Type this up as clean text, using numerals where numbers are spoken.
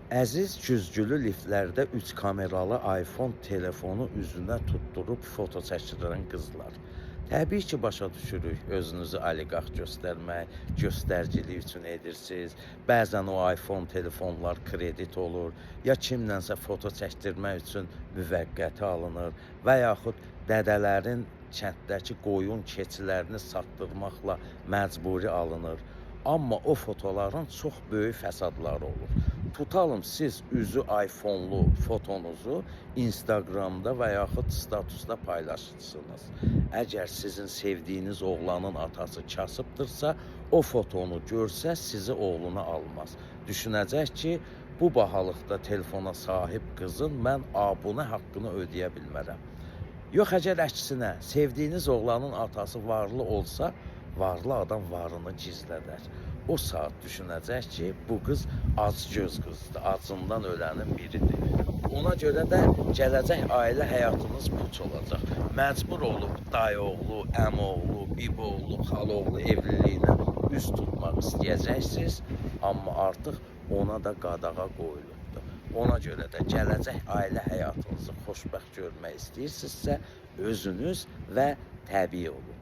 Əziz güzgülü liftlərdə 3 kameralı iPhone telefonu üzünə tutturub foto çəkdirən qızlar. Təbii ki, başa düşürük, özünüzü oliqarx göstərmək, göstəricilik üçün edirsiniz. Bəzən o iPhone telefonlar kredit olur, ya kimlənsə foto çəkdirmək üçün müvəqqəti alınır və yaxud dədələrin kənddəki qoyun keçilərini satdırmaqla məcburi alınır. Amma o fotoların çox böyük fəsadları olur. Tutalım, siz üzü iPhone-lu fotonuzu Instagramda və yaxud statusda paylaşırsınız. Əgər sizin sevdiyiniz oğlanın atası kasıbdırsa, o fotonu görsə sizi oğluna almaz. Düşünəcək ki, bu bahalıqda telefona sahib qızın mən abunə haqqını ödəyə bilmərəm. Yox, əgər əksinə, sevdiyiniz oğlanın atası varlı olsa, varlı adam varını gizlədər. O saat düşünəcək ki, bu qız acgöz qızdır, acından ölənin biridir. Ona görə də gələcək ailə həyatınız puç olacaq. Məcbur olub dayıoğlu, əmioğlu, biboğlu, xaloğlu evliliyinə üz tutmaq istəyəcəksiniz, amma artıq ona da qadağa qoyulubdur. Ona görə də gələcək ailə həyatınızı xoşbəxt görmək istəyirsinizsə, özünüz və təbii olun.